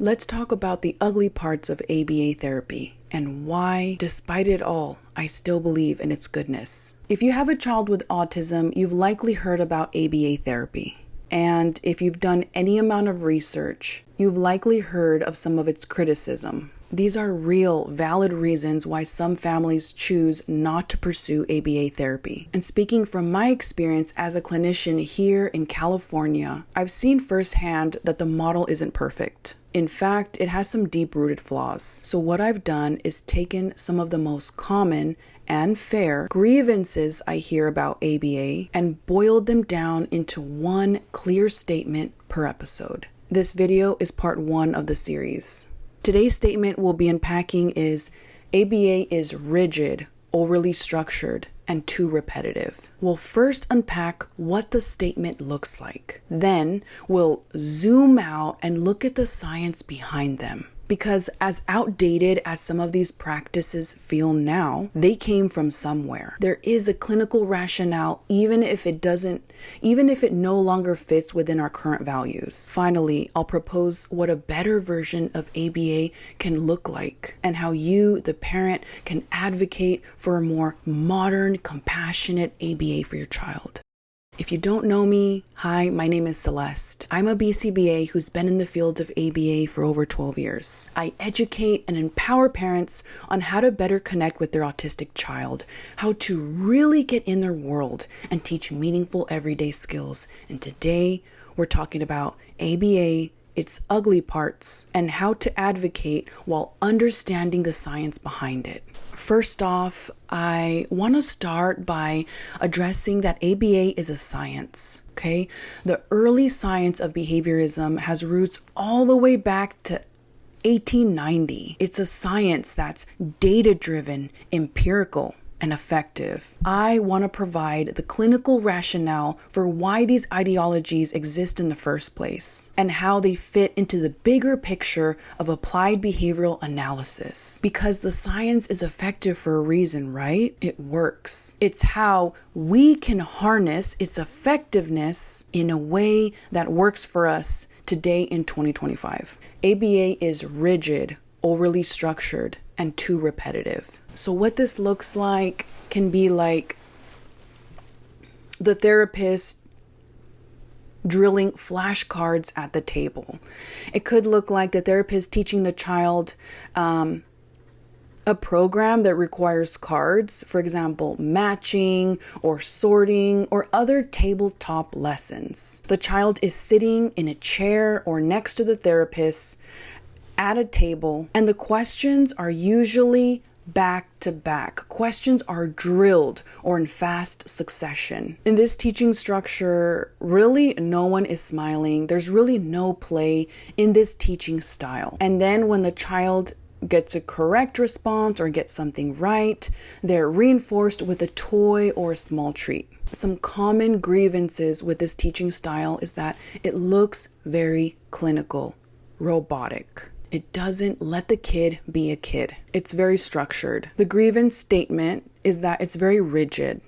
Let's talk about the ugly parts of ABA therapy and why, despite it all, I still believe in its goodness. If you have a child with autism, you've likely heard about ABA therapy. And if you've done any amount of research, you've likely heard of some of its criticism. These are real, valid reasons why some families choose not to pursue ABA therapy. And speaking from my experience as a clinician here in California, I've seen firsthand that the model isn't perfect. In fact, it has some deep-rooted flaws. So what I've done is taken some of the most common and fair grievances I hear about ABA and boiled them down into one clear statement per episode. This video is part 1 of the series. Today's statement we'll be unpacking is ABA is rigid, overly structured, and too repetitive. We'll first unpack what the statement looks like. Then we'll zoom out and look at the science behind them. Because as outdated as some of these practices feel now, they came from somewhere. There is a clinical rationale, even if it no longer fits within our current values. Finally, I'll propose what a better version of ABA can look like and how you, the parent, can advocate for a more modern, compassionate ABA for your child. If you don't know me, hi, my name is Celeste. I'm a BCBA who's been in the field of ABA for over 12 years. I educate and empower parents on how to better connect with their autistic child, how to really get in their world and teach meaningful everyday skills. And today, we're talking about ABA, its ugly parts, and how to advocate while understanding the science behind it. First off, I want to start by addressing that ABA is a science, okay? The early science of behaviorism has roots all the way back to 1890. It's a science that's data-driven, empirical, and effective. I want to provide the clinical rationale for why these ideologies exist in the first place and how they fit into the bigger picture of applied behavioral analysis. Because the science is effective for a reason, right? It works. It's how we can harness its effectiveness in a way that works for us today in 2025. ABA is rigid, overly structured, and too repetitive. So what this looks like can be like the therapist drilling flashcards at the table. It could look like the therapist teaching the child a program that requires cards, for example, matching or sorting or other tabletop lessons. The child is sitting in a chair or next to the therapist at a table, and the questions are usually back to back. Questions are drilled or in fast succession. In this teaching structure, really no one is smiling. There's really no play in this teaching style. And then when the child gets a correct response or gets something right, they're reinforced with a toy or a small treat. Some common grievances with this teaching style is that it looks very clinical, robotic. It doesn't let the kid be a kid. It's very structured. The grievance statement is that it's very rigid.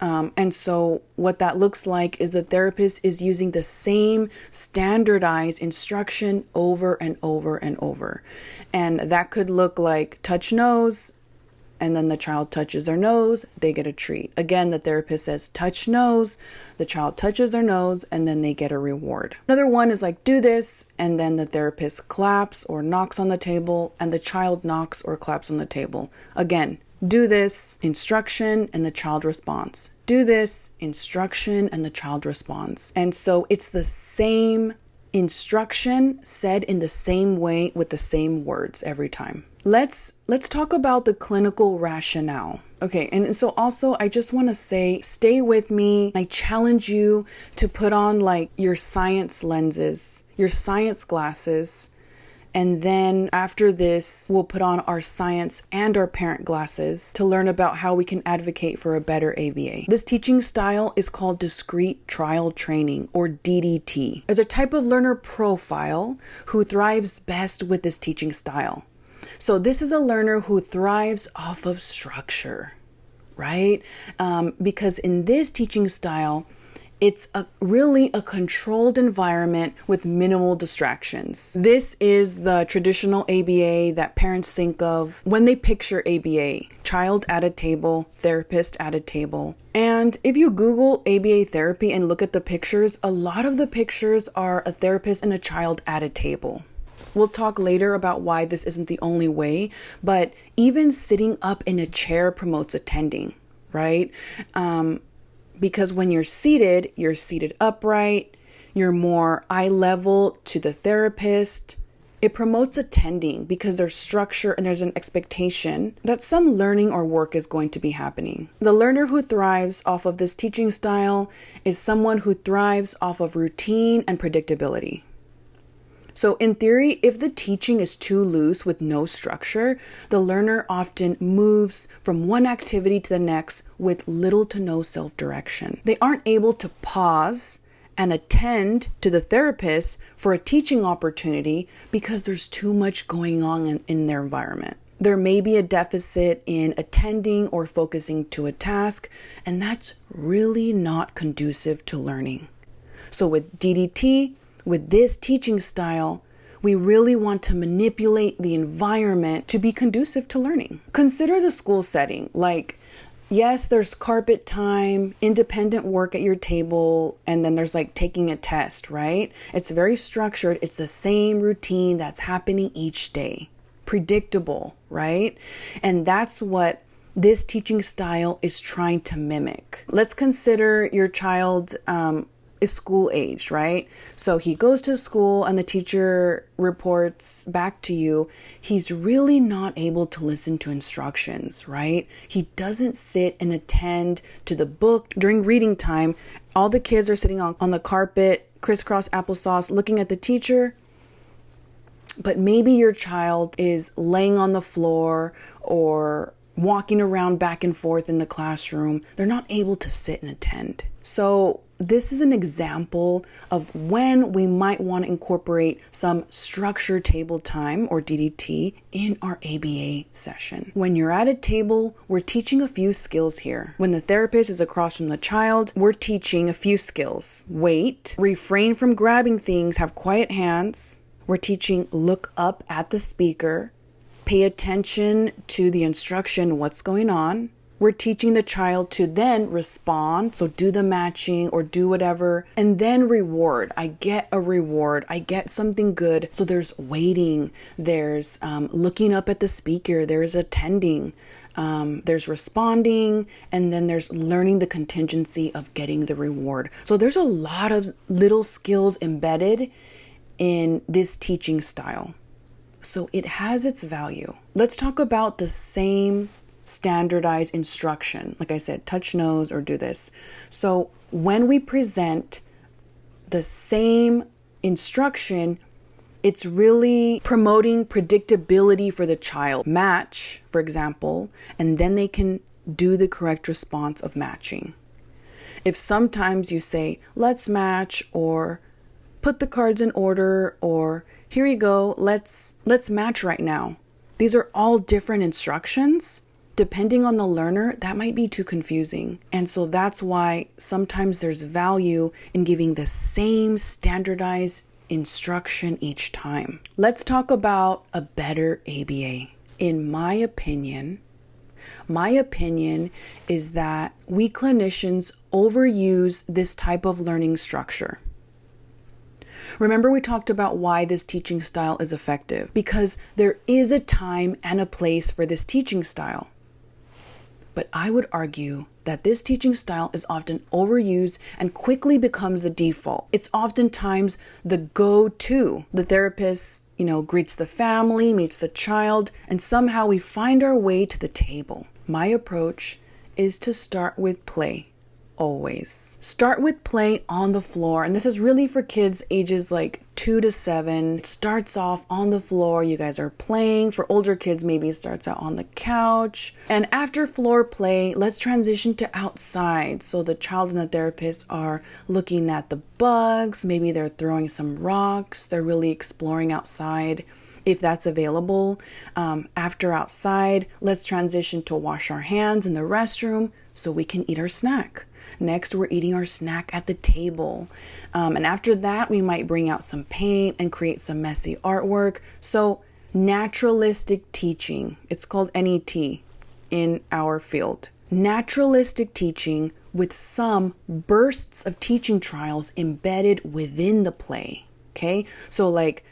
And so what that looks like is the therapist is using the same standardized instruction over and over and over. And that could look like touch nose, and then the child touches their nose, they get a treat. Again, the therapist says touch nose, the child touches their nose, and then they get a reward. Another one is like do this, and then the therapist claps or knocks on the table, and the child knocks or claps on the table. Again, do this, instruction, and the child responds. Do this, instruction, and the child responds. And so it's the same instruction said in the same way with the same words every time. Let's talk about the clinical rationale. Okay, and so also I just want to say, stay with me. I challenge you to put on like your science lenses, your science glasses, and then after this, we'll put on our science and our parent glasses to learn about how we can advocate for a better ABA. This teaching style is called discrete trial training, or DDT. It's a type of learner profile who thrives best with this teaching style. So this is a learner who thrives off of structure, right? Because in this teaching style, It's really a controlled environment with minimal distractions. This is the traditional ABA that parents think of when they picture ABA. Child at a table, therapist at a table. And if you Google ABA therapy and look at the pictures, a lot of the pictures are a therapist and a child at a table. We'll talk later about why this isn't the only way, but even sitting up in a chair promotes attending, right? Because when you're seated upright, you're more eye level to the therapist. It promotes attending because there's structure and there's an expectation that some learning or work is going to be happening. The learner who thrives off of this teaching style is someone who thrives off of routine and predictability. So in theory, if the teaching is too loose with no structure, the learner often moves from one activity to the next with little to no self-direction. They aren't able to pause and attend to the therapist for a teaching opportunity because there's too much going on in their environment. There may be a deficit in attending or focusing to a task, and that's really not conducive to learning. So with DDT, with this teaching style, we really want to manipulate the environment to be conducive to learning. Consider the school setting. Like, yes, there's carpet time, independent work at your table, and then there's like taking a test, right? It's very structured. It's the same routine that's happening each day. Predictable, right? And that's what this teaching style is trying to mimic. Let's consider your child is school aged, right? So he goes to school and the teacher reports back to you. He's really not able to listen to instructions, right? He doesn't sit and attend to the book during reading time. All the kids are sitting on the carpet, crisscross applesauce, looking at the teacher. But maybe your child is laying on the floor or walking around back and forth in the classroom. They're not able to sit and attend. So this is an example of when we might want to incorporate some structured table time or DDT in our ABA session. When you're at a table, we're teaching a few skills here. When the therapist is across from the child, we're teaching a few skills. Wait, refrain from grabbing things, have quiet hands. We're teaching look up at the speaker, pay attention to the instruction, what's going on. We're teaching the child to then respond, so do the matching or do whatever, and then reward. I get a reward. I get something good. So there's waiting, there's looking up at the speaker, there's attending, there's responding, and then there's learning the contingency of getting the reward. So there's a lot of little skills embedded in this teaching style. So it has its value. Let's talk about the same standardized instruction. Like I said, touch nose or do this. So when we present the same instruction, it's really promoting predictability for the child. Match, for example, and then they can do the correct response of matching. If sometimes you say, let's match, or put the cards in order, or here you go, let's match right now. These are all different instructions. Depending on the learner, that might be too confusing. And so that's why sometimes there's value in giving the same standardized instruction each time. Let's talk about a better ABA. In my opinion is that we clinicians overuse this type of learning structure. Remember, we talked about why this teaching style is effective, because there is a time and a place for this teaching style. But I would argue that this teaching style is often overused and quickly becomes the default. It's oftentimes the go-to. The therapist, greets the family, meets the child, and somehow we find our way to the table. My approach is to start with play. Always. Start with play on the floor. And this is really for kids ages like 2 to 7. It starts off on the floor. You guys are playing. For older kids, maybe it starts out on the couch. And after floor play, let's transition to outside. So the child and the therapist are looking at the bugs. Maybe they're throwing some rocks. They're really exploring outside, if that's available. After outside, let's transition to wash our hands in the restroom so we can eat our snack. Next, we're eating our snack at the table. And after that, we might bring out some paint and create some messy artwork. So naturalistic teaching, it's called NET in our field. Naturalistic teaching with some bursts of teaching trials embedded within the play. Okay, so like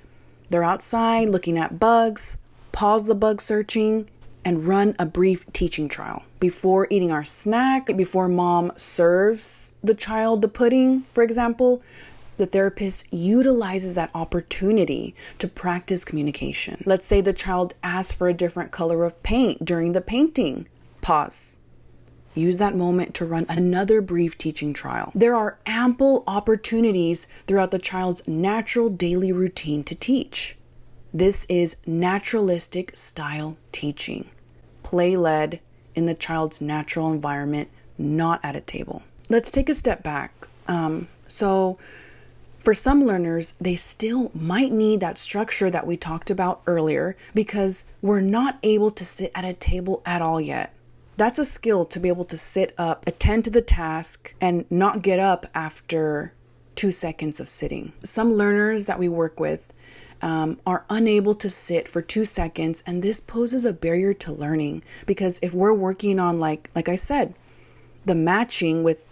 they're outside looking at bugs, pause the bug searching, and run a brief teaching trial. Before eating our snack, before mom serves the child the pudding, for example, the therapist utilizes that opportunity to practice communication. Let's say the child asks for a different color of paint during the painting. Pause. Use that moment to run another brief teaching trial. There are ample opportunities throughout the child's natural daily routine to teach. This is naturalistic style teaching, play-led in the child's natural environment, not at a table. Let's take a step back. So for some learners, they still might need that structure that we talked about earlier because we're not able to sit at a table at all yet. That's a skill, to be able to sit up, attend to the task, and not get up after 2 seconds of sitting. Some learners that we work with are unable to sit for 2 seconds, and this poses a barrier to learning because if we're working on, like I said, the matching with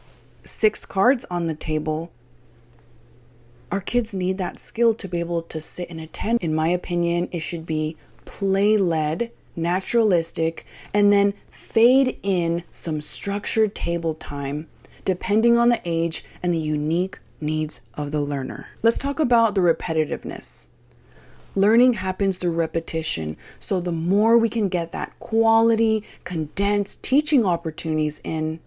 6 cards on the table, our kids need that skill to be able to sit and attend. In my opinion, it should be play-led, naturalistic, and then fade in some structured table time depending on the age and the unique needs of the learner. Let's talk about the repetitiveness. Learning happens through repetition, so the more we can get that quality, condensed teaching opportunities in,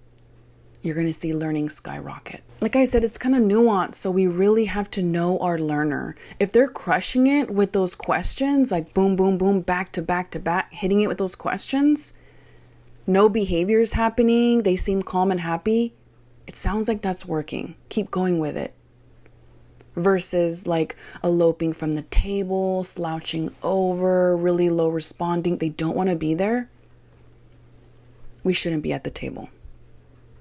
you're going to see learning skyrocket. Like I said, it's kind of nuanced, so we really have to know our learner. If they're crushing it with those questions, like boom, boom, boom, back to back to back, hitting it with those questions, no behaviors happening, they seem calm and happy, it sounds like that's working. Keep going with it. Versus like eloping from the table, slouching over, really low responding, they don't want to be there. We shouldn't be at the table.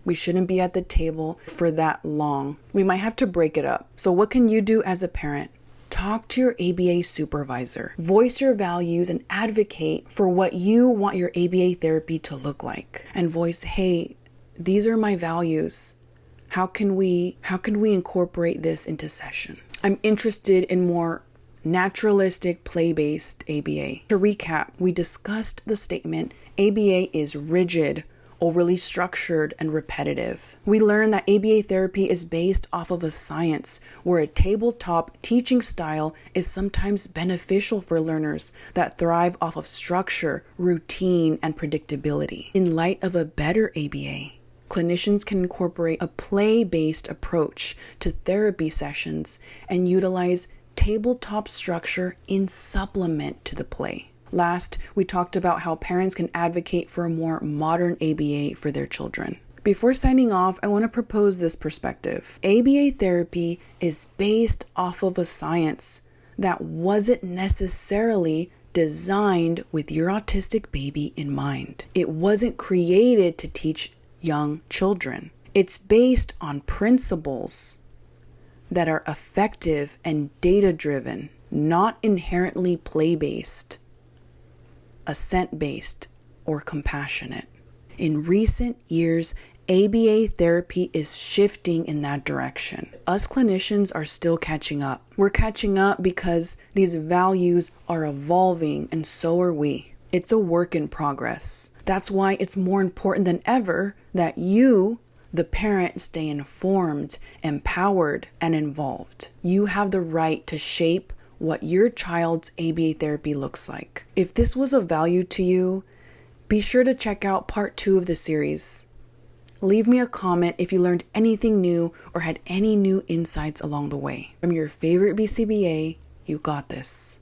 We shouldn't be at the table for that long. We might have to break it up. So what can you do as a parent? Talk to your ABA supervisor. Voice your values and advocate for what you want your ABA therapy to look like. And voice, hey, these are my values. How can we incorporate this into session? I'm interested in more naturalistic, play-based ABA. To recap, we discussed the statement, ABA is rigid, overly structured, and repetitive. We learned that ABA therapy is based off of a science where a tabletop teaching style is sometimes beneficial for learners that thrive off of structure, routine, and predictability. In light of a better ABA, clinicians can incorporate a play-based approach to therapy sessions and utilize tabletop structure in supplement to the play. Last, we talked about how parents can advocate for a more modern ABA for their children. Before signing off, I want to propose this perspective. ABA therapy is based off of a science that wasn't necessarily designed with your autistic baby in mind. It wasn't created to teach young children. It's based on principles that are effective and data-driven, not inherently play-based, assent-based, or compassionate. In recent years, ABA therapy is shifting in that direction. Us clinicians are still catching up. We're catching up because these values are evolving, and so are we. It's a work in progress. That's why it's more important than ever that you, the parent, stay informed, empowered, and involved. You have the right to shape what your child's ABA therapy looks like. If this was of value to you, be sure to check out part 2 of the series. Leave me a comment if you learned anything new or had any new insights along the way. From your favorite BCBA, you got this.